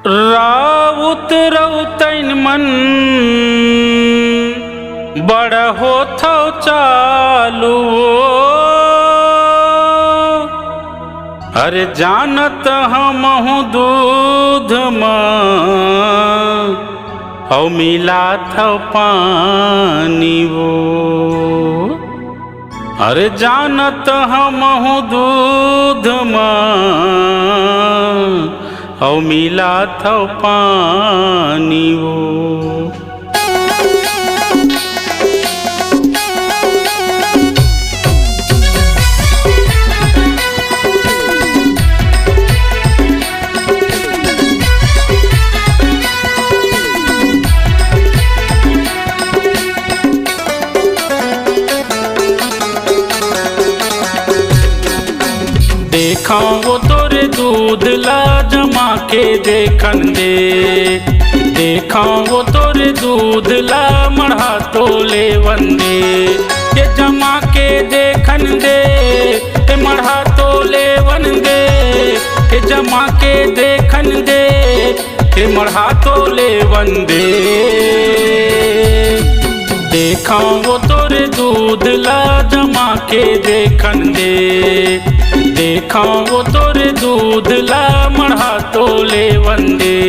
राउत रउतैन मन बड़ होथो चालू। अरे जानत हमहु दूध औ मिलात पानी वो। अरे जानत हमहु दूध औ मिलात पानी वो। देखा वो तोरे दूध ला जमा के देखन दे। देखा वो तोरे दूध ला मढ़ा तो ले वंदे। ये जमा के देखन दे ये मढ़ा तो ले वंदे। ये जमा के देखन दे ये मढ़ा तो ले वंदे। देखा वो तोरे दूध ला जमा के देखन दे। देखा वो तोरे दूध ला मढ़ा तो ले वंदे।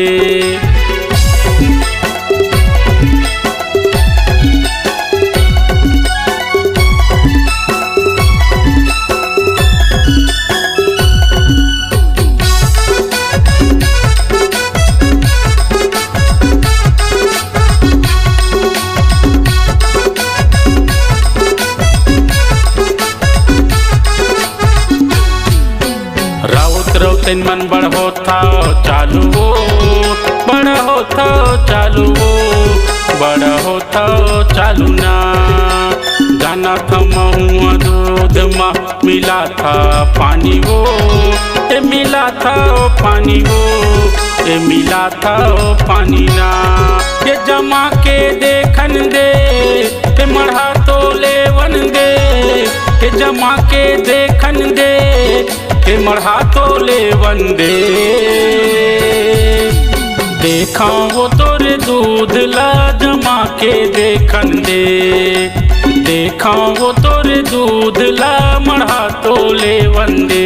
रउतैन मन बड़ होथा चालू वो। बड़ होथा चालू वो। बड़ होथा चालू ना। जाना था महू दूध मा मिला था पानी वो। ए मिला था पानी वो। ए मिला था पानी ना। ये जमा के देखन दे ए मढ़ा तो ले वन दे। ये जमा के देखन दे ए मढ़ा तो ले वंदे। देखा वो तोरे दूध ला जमा के देखन दे। देखा वो तोरे दूध ला मढ़ा तो ले वंदे।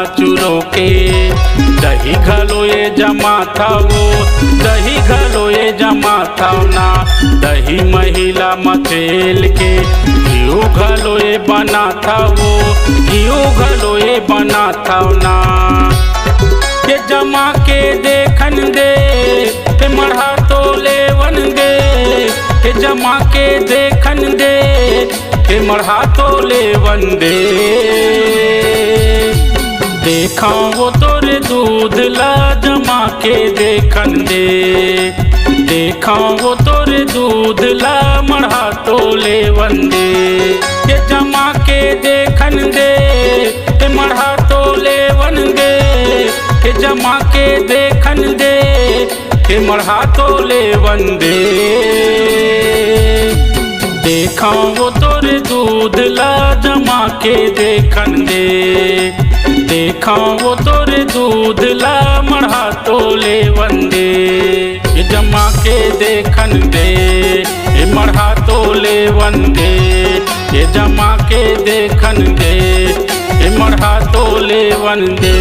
चूरो के दही घलो ये जमा था वो। दही घलो ये जमा था ना। दही महिला मथेल के घियो घलो ये बना था वो। घियो घलो ये बना था ना। ये जमा के देखन दे ये मढ़ा तो ले वन दे। ये जमा के देखन दे ये मढ़ा तो ले वंदे। देखा वो तोरे दूध ला जमा के देखन दे। देखा वो तोरे दूध ला मढ़ा तो ले वंदे। ये जमा के देखन दे ये मढ़ा तो ले वंदे। ये जमा के देखन दे ये मढ़ा तो ले वंदे। देखा वो तोरे दूध ला जमा के देखन दे। देखा वो तोरे दूध ला मढ़ा तो ले वंदे। ये जमा के देखन दे ये मढ़ा तो ले वंदे। ये जमा के देखन दे ये मढ़ा तो ले वंदे।